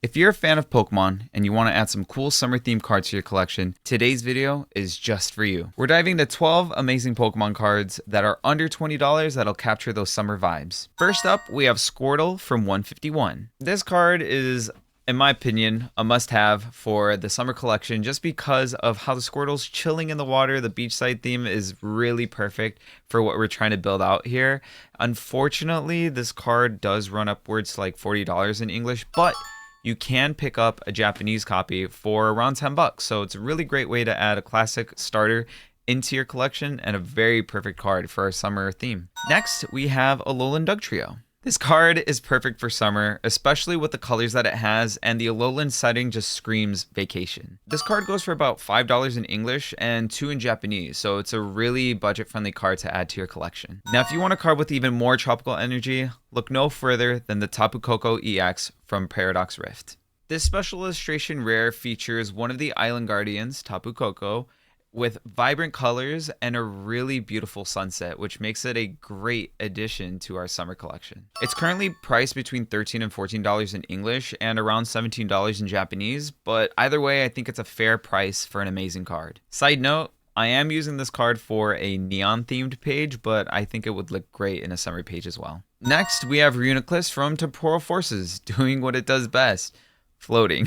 If you're a fan of Pokemon and you want to add some cool summer themed cards to your collection, today's video is just for you. We're diving into 12 amazing Pokemon cards that are under $20 that'll capture those summer vibes. First up, we have Squirtle from 151. This card is, in my opinion, a must-have for the summer collection just because of how the Squirtle's chilling in the water. The beachside theme is really perfect for what we're trying to build out here. Unfortunately, this card does run upwards to like $40 in English, but you can pick up a Japanese copy for around 10 bucks. So it's a really great way to add a classic starter into your collection and a very perfect card for our summer theme. Next, we have Alolan Dugtrio. This card is perfect for summer, especially with the colors that it has, and the Alolan setting just screams vacation. This card goes for about $5 in English and $2 in Japanese, so it's a really budget-friendly card to add to your collection. Now, if you want a card with even more tropical energy, look no further than the Tapu Koko EX from Paradox Rift. This special illustration rare features one of the island guardians, Tapu Koko, with vibrant colors and a really beautiful sunset, which makes it a great addition to our summer collection. It's currently priced between $13 and $14 in English and around $17 in Japanese, but either way, I think it's a fair price for an amazing card. Side note, I am using this card for a neon themed page, but I think it would look great in a summer page as well. Next, we have Reuniclus from Temporal Forces, doing what it does best, floating.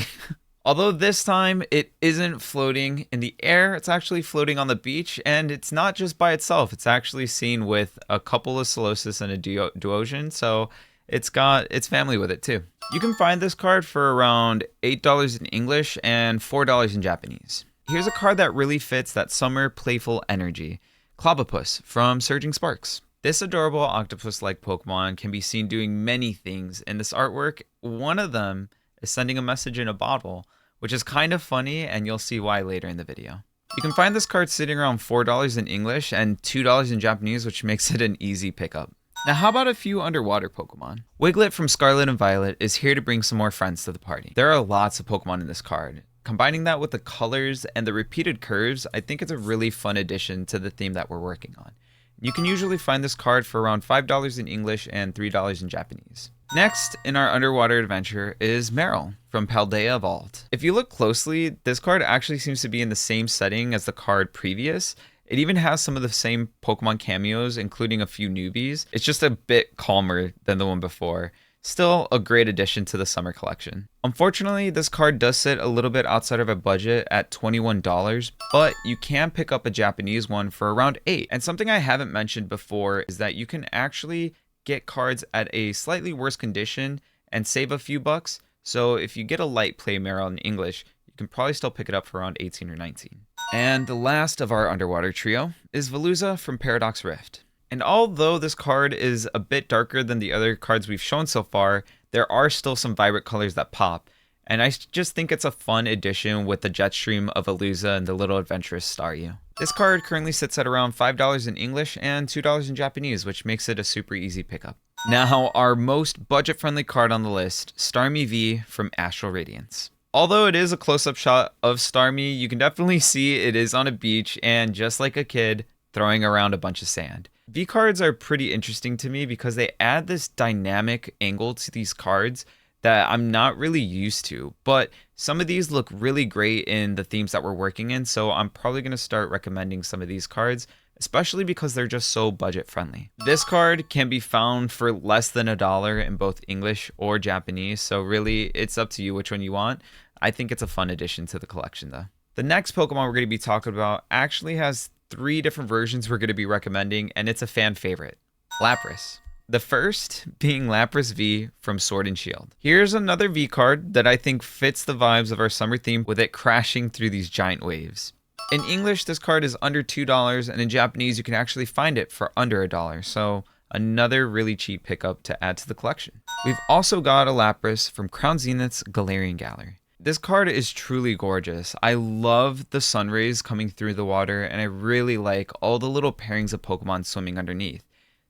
Although this time it isn't floating in the air, it's actually floating on the beach, and it's not just by itself. It's actually seen with a couple of Solosis and a Duosion, so it's got its family with it too. You can find this card for around $8 in English and $4 in Japanese. Here's a card that really fits that summer playful energy, Clobbopus from Surging Sparks. This adorable octopus-like Pokemon can be seen doing many things in this artwork. One of them is sending a message in a bottle, which is kind of funny, and you'll see why later in the video. You can find this card sitting around $4 in English and $2 in Japanese, which makes it an easy pickup. Now, how about a few underwater Pokemon? Wiglett from Scarlet and Violet is here to bring some more friends to the party. There are lots of Pokemon in this card. Combining that with the colors and the repeated curves, I think it's a really fun addition to the theme that we're working on. You can usually find this card for around $5 in English and $3 in Japanese. Next in our underwater adventure is Marill from Paldea Vault. If you look closely, this card actually seems to be in the same setting as the card previous. It even has some of the same Pokemon cameos, including a few newbies. It's just a bit calmer than the one before. Still a great addition to the summer collection. Unfortunately, this card does sit a little bit outside of a budget at $21, but you can pick up a Japanese one for around $8. And something I haven't mentioned before is that you can actually get cards at a slightly worse condition and save a few bucks. So if you get a light play Marill in English, you can probably still pick it up for around 18 or 19. And the last of our underwater trio is Veluza from Paradox Rift. And although this card is a bit darker than the other cards we've shown so far, there are still some vibrant colors that pop. And I just think it's a fun addition with the jet stream of Veluza and the little adventurous Staryu. This card currently sits at around $5 in English and $2 in Japanese, which makes it a super easy pickup. Now, our most budget-friendly card on the list, Starmie V from Astral Radiance. Although it is a close-up shot of Starmie, you can definitely see it is on a beach and just like a kid, throwing around a bunch of sand. V cards are pretty interesting to me because they add this dynamic angle to these cards that I'm not really used to, but some of these look really great in the themes that we're working in, so I'm probably going to start recommending some of these cards, especially because they're just so budget friendly. This card can be found for less than $1 in both English or Japanese, so really it's up to you which one you want. I think it's a fun addition to the collection though. The next Pokemon we're going to be talking about actually has 3 different versions we're going to be recommending, and it's a fan favorite, Lapras. The first being Lapras V from Sword and Shield. Here's another V card that I think fits the vibes of our summer theme with it crashing through these giant waves. In English, this card is under $2, and in Japanese, you can actually find it for under $1, so another really cheap pickup to add to the collection. We've also got a Lapras from Crown Zenith's Galarian Gallery. This card is truly gorgeous. I love the sun rays coming through the water, and I really like all the little pairings of Pokemon swimming underneath.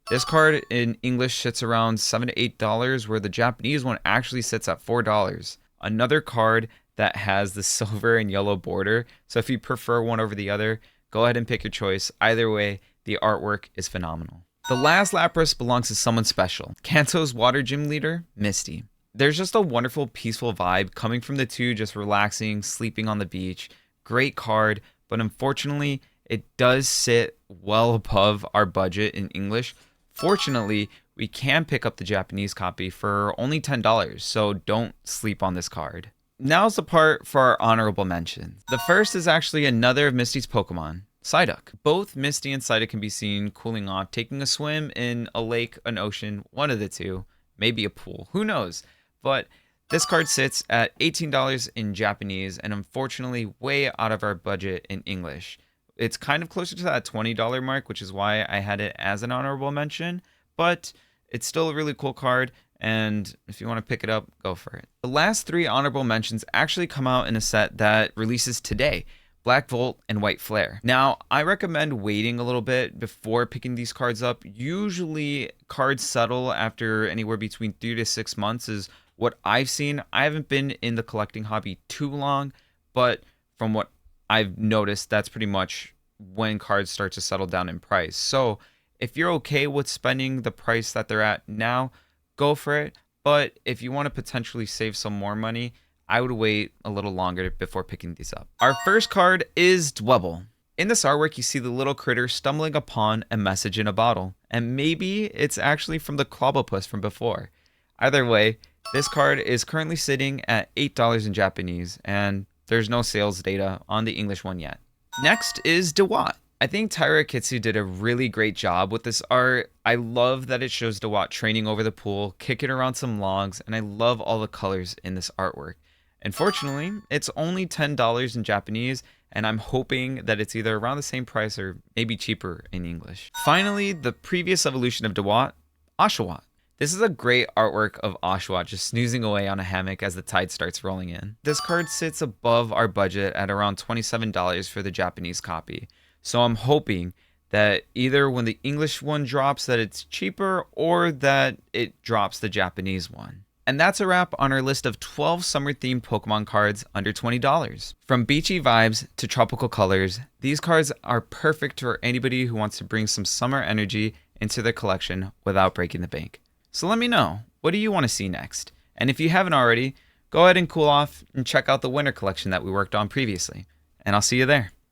This card in English sits around $7 to $8, where the Japanese one actually sits at $4. Another card that has the silver and yellow border, so if you prefer one over the other, go ahead and pick your choice. Either way, the artwork is phenomenal. The last Lapras belongs to someone special, Kanto's water gym leader, Misty. There's just a wonderful, peaceful vibe coming from the two, just relaxing, sleeping on the beach. Great card, but unfortunately, it does sit well above our budget in English. Fortunately, we can pick up the Japanese copy for only $10, so don't sleep on this card. Now's the part for our honorable mentions. The first is actually another of Misty's Pokemon, Psyduck. Both Misty and Psyduck can be seen cooling off, taking a swim in a lake, an ocean, one of the two, maybe a pool, who knows. But this card sits at $18 in Japanese and unfortunately way out of our budget in English. It's kind of closer to that $20 mark, which is why I had it as an honorable mention, but it's still a really cool card, and if you want to pick it up, go for it. The last three honorable mentions actually come out in a set that releases today, Black Volt and White Flare. Now, I recommend waiting a little bit before picking these cards up. Usually, cards settle after anywhere between 3 to 6 months is what I've seen. I haven't been in the collecting hobby too long, but from what I've noticed, that's pretty much when cards start to settle down in price. So if you're okay with spending the price that they're at now, go for it. But if you want to potentially save some more money, I would wait a little longer before picking these up. Our first card is Dwebble. In this artwork, you see the little critter stumbling upon a message in a bottle, and maybe it's actually from the Clobbopus from before. Either way, this card is currently sitting at $8 in Japanese, and there's no sales data on the English one yet. Next is Dewott. I think Tyra Kitsu did a really great job with this art. I love that it shows Dewott training over the pool, kicking around some logs, and I love all the colors in this artwork. Unfortunately, it's only $10 in Japanese, and I'm hoping that it's either around the same price or maybe cheaper in English. Finally, the previous evolution of Dewott, Oshawott. This is a great artwork of Oshawott just snoozing away on a hammock as the tide starts rolling in. This card sits above our budget at around $27 for the Japanese copy. So I'm hoping that either when the English one drops that it's cheaper or that it drops the Japanese one. And that's a wrap on our list of 12 summer-themed Pokemon cards under $20. From beachy vibes to tropical colors, these cards are perfect for anybody who wants to bring some summer energy into their collection without breaking the bank. So let me know, what do you want to see next? And if you haven't already, go ahead and cool off and check out the winter collection that we worked on previously. And I'll see you there.